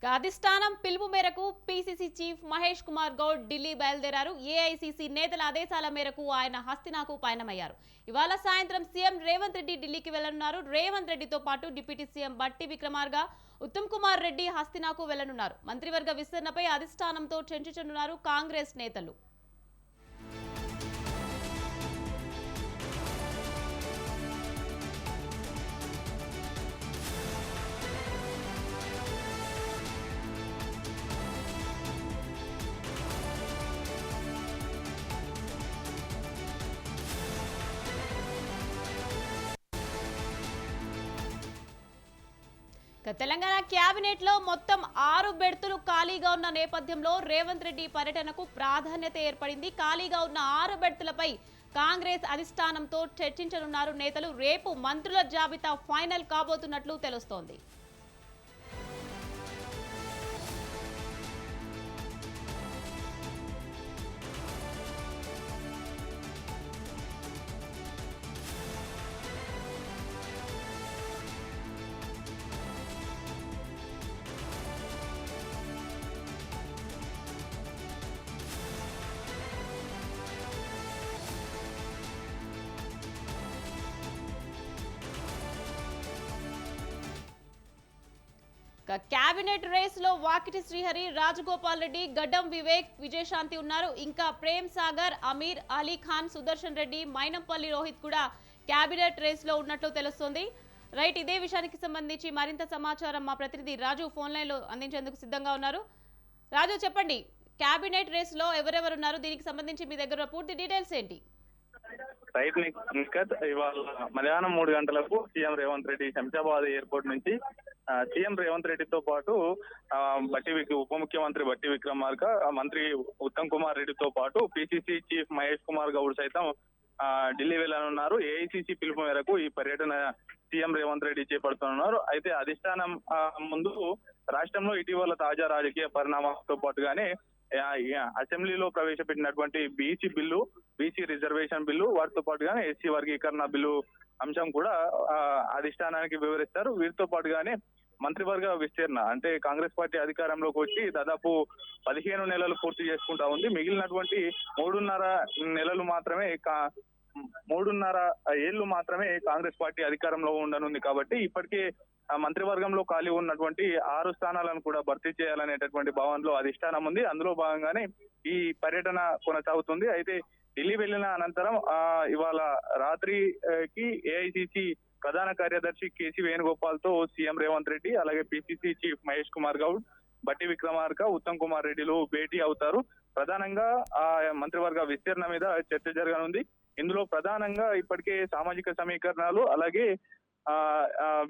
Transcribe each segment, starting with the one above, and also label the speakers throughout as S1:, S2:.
S1: అధిష్టానం పిలుపు మేరకు పీసీసీ చీఫ్ మహేష్ కుమార్ గౌడ్ ఢిల్లీ బయలుదేరారు. ఏఐసీసీ నేతల ఆదేశాల మేరకు ఆయన హస్తినాకు పయనమయ్యారు. ఇవాళ సాయంత్రం సీఎం రేవంత్ రెడ్డి ఢిల్లీకి వెళ్లనున్నారు. రేవంత్ రెడ్డితో పాటు డిప్యూటీ సీఎం బట్టి విక్రమార్క, ఉత్తమ్ కుమార్ రెడ్డి హస్తినాకు వెళ్లనున్నారు. మంత్రివర్గ విస్తరణపై అధిష్టానంతో చర్చించనున్నారు కాంగ్రెస్ నేతలు. తెలంగాణ క్యాబినెట్ లో మొత్తం 6 బెర్తులు ఖాళీగా ఉన్న నేపథ్యంలో రేవంత్ రెడ్డి పర్యటనకు ప్రాధాన్యత ఏర్పడింది. ఖాళీగా ఉన్న 6 బెర్తులపై కాంగ్రెస్ అధిష్టానంతో చర్చించనున్నారు నేతలు. రేపు మంత్రుల జాబితా ఫైనల్ కాబోతున్నట్లు తెలుస్తోంది. కేబినెట్ రేస్ లో వాకిటి శ్రీహరి, రాజగోపాల్ రెడ్డి, గడ్డం వివేక్, విజయశాంతి ఉన్నారు. ఇంకా ప్రేమ్ సాగర్, అమీర్, అలీ ఖాన్, సుదర్శన్ రెడ్డి, మైనంపల్లి రోహిత్ కూడా కేబినెట్ రేస్ లో ఉన్నట్లు తెలుస్తోంది. రైట్, ఇదే విషయానికి సంబంధించి మరింత సమాచారం మా ప్రతినిధి రాజు ఫోన్ లైన్ లో అందించేందుకు సిద్ధంగా ఉన్నారు. రాజు, చెప్పండి, కేబినెట్ రేస్ లో ఎవరెవరు ఉన్నారు? దీనికి సంబంధించి మీ దగ్గర పూర్తి డీటెయిల్స్ ఏంటి?
S2: రైట్ నిఖత్, ఇవాళ మధ్యాహ్నం 3 గంటలకు సీఎం రేవంత్ రెడ్డి శంషాబాద్ ఎయిర్పోర్ట్ నుంచి సీఎం రేవంత్ రెడ్డితో పాటు ఉప ముఖ్యమంత్రి బట్టి విక్రమార్క, మంత్రి ఉత్తమ్ కుమార్ రెడ్డితో పాటు పిసిసి చీఫ్ మహేష్ కుమార్ గౌడ్ సైతం ఢిల్లీ వెళ్లనున్నారు. ఏఐసిసి పిలుపు మేరకు ఈ పర్యటన సీఎం రేవంత్ రెడ్డి చేపడుతున్నారు. అయితే అధిష్టానం ముందు రాష్ట్రంలో ఇటీవల తాజా రాజకీయ పరిణామాలతో పాటుగానే అసెంబ్లీలో ప్రవేశపెట్టినటువంటి బీసీ రిజర్వేషన్ బిల్లు, వాటితో పాటుగానే ఎస్సీ వర్గీకరణ బిల్లు అంశం కూడా అధిష్టానానికి వివరిస్తారు. వీటితో పాటుగానే మంత్రివర్గ విస్తరణ, అంటే కాంగ్రెస్ పార్టీ అధికారంలోకి వచ్చి దాదాపు 15 నెలలు పూర్తి చేసుకుంటా ఉంది. మిగిలినటువంటి 3.5 ఏళ్లు మాత్రమే కాంగ్రెస్ పార్టీ అధికారంలో ఉండనుంది. కాబట్టి ఇప్పటికే మంత్రివర్గంలో ఖాళీ ఉన్నటువంటి 6 స్థానాలను కూడా భర్తీ చేయాలనేటటువంటి భావనలో అధిష్టానం ఉంది. అందులో భాగంగానే ఈ పర్యటన కొనసాగుతుంది. అయితే ఢిల్లీ వెళ్లిన అనంతరం ఇవాళ రాత్రికి ఏఐసిసి ప్రధాన కార్యదర్శి కేసీ వేణుగోపాల్ తో సీఎం రేవంత్ రెడ్డి, అలాగే పిసిసి చీఫ్ మహేష్ కుమార్ గౌడ్, బట్టి విక్రమార్క, ఉత్తమ్ కుమార్ రెడ్డిలు భేటీ అవుతారు. ప్రధానంగా ఆ మంత్రివర్గ విస్తరణ మీద చర్చ జరగనుంది. ఇందులో ప్రధానంగా ఇప్పటికే సామాజిక సమీకరణాలు, అలాగే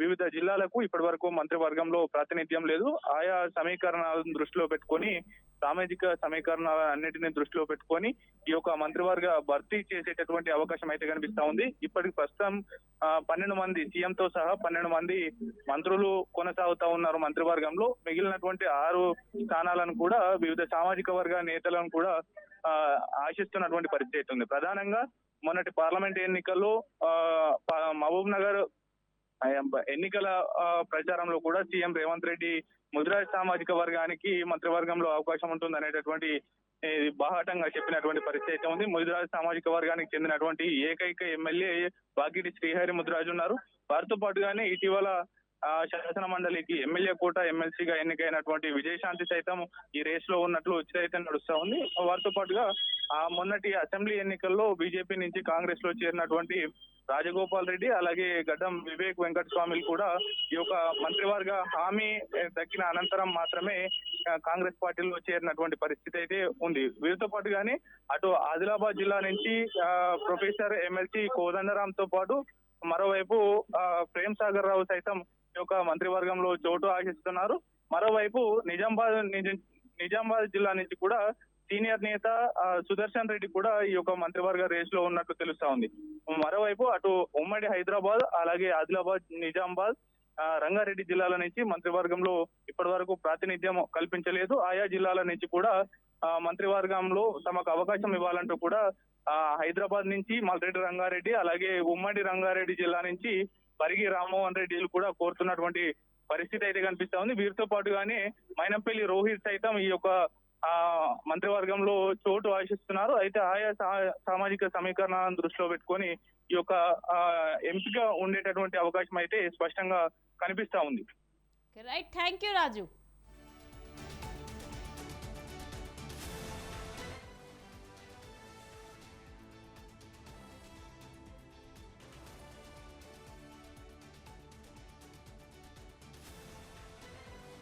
S2: వివిధ జిల్లాలకు ఇప్పటి వరకు మంత్రివర్గంలో ప్రాతినిధ్యం లేదు. ఆయా సమీకరణాలను దృష్టిలో పెట్టుకొని, సామాజిక సమీకరణాలన్నింటినీ దృష్టిలో పెట్టుకొని ఈ యొక్క మంత్రివర్గ భర్తీ చేసేటటువంటి అవకాశం అయితే కనిపిస్తా ఉంది. ఇప్పటికి ప్రస్తుతం 12 మంది, సీఎంతో సహా 12 మంది మంత్రులు కొనసాగుతా ఉన్నారు మంత్రివర్గంలో. మిగిలినటువంటి 6 స్థానాలను కూడా వివిధ సామాజిక వర్గ నేతలను కూడా ఆశిస్తున్నటువంటి పరిస్థితి ఉంది. ప్రధానంగా మొన్నటి పార్లమెంట్ ఎన్నికల్లో మహబూబ్ నగర్ ఎన్నికల ప్రచారంలో కూడా సీఎం రేవంత్ రెడ్డి ముదిరాజ్ సామాజిక వర్గానికి మంత్రివర్గంలో అవకాశం ఉంటుంది అనేటటువంటి బాహాటంగా చెప్పినటువంటి పరిస్థితి ఉంది. ముదిరాజ్ సామాజిక వర్గానికి చెందినటువంటి ఏకైక ఎమ్మెల్యే వాకిటి శ్రీహరి ముదిరాజు ఉన్నారు. వారితో పాటుగానే ఇటీవల శాసన మండలికి ఎమ్మెల్యే కోట ఎమ్మెల్సీగా ఎన్నికైనటువంటి విజయశాంతి సైతం ఈ రేస్ లో ఉన్నట్లు అయితే నడుస్తా ఉంది. వారితో పాటుగా మొన్నటి అసెంబ్లీ ఎన్నికల్లో బీజేపీ నుంచి కాంగ్రెస్ లో చేరినటువంటి రాజగోపాల్ రెడ్డి, అలాగే గడ్డం వివేక్ వెంకటస్వామిలు కూడా ఈ యొక్క మంత్రివర్గ హామీ దక్కిన అనంతరం మాత్రమే కాంగ్రెస్ పార్టీలో చేరినటువంటి పరిస్థితి అయితే ఉంది. వీరితో పాటుగానే అటు ఆదిలాబాద్ జిల్లా నుంచి ప్రొఫెసర్ ఎమ్మెల్సీ కోదండరామ్ తో పాటు మరోవైపు ప్రేమ్ సాగర్ రావు సైతం ఈ యొక్క మంత్రివర్గంలో చోటు ఆశిస్తున్నారు. మరోవైపు నిజామాబాద్ జిల్లా నుంచి కూడా సీనియర్ నేత సుదర్శన్ రెడ్డి కూడా ఈ యొక్క మంత్రివర్గ రేస్ లో ఉన్నట్లు తెలుస్తా ఉంది. మరోవైపు అటు ఉమ్మడి హైదరాబాద్, అలాగే ఆదిలాబాద్, నిజామాబాద్, రంగారెడ్డి జిల్లాల నుంచి మంత్రివర్గంలో ఇప్పటి వరకు ప్రాతినిధ్యం కల్పించలేదు. ఆయా జిల్లాల నుంచి కూడా మంత్రివర్గంలో తమకు అవకాశం ఇవ్వాలంటూ కూడా హైదరాబాద్ నుంచి మల్రెడ్డి రంగారెడ్డి, అలాగే ఉమ్మడి రంగారెడ్డి జిల్లా నుంచి పరిగి రామ్మోహన్ రెడ్డిలు కూడా కోరుతున్నటువంటి పరిస్థితి అయితే కనిపిస్తా ఉంది. వీరితో పాటుగానే మైనంపల్లి రోహిత్ సైతం ఈ యొక్క మంత్రివర్గంలో చోటు ఆశిస్తున్నారు. అయితే ఆయా సామాజిక సమీకరణాలను దృష్టిలో పెట్టుకొని ఈ యొక్క ఎంపిక ఉండేటటువంటి అవకాశం అయితే స్పష్టంగా కనిపిస్తా ఉంది.
S1: Right, thank you Raju.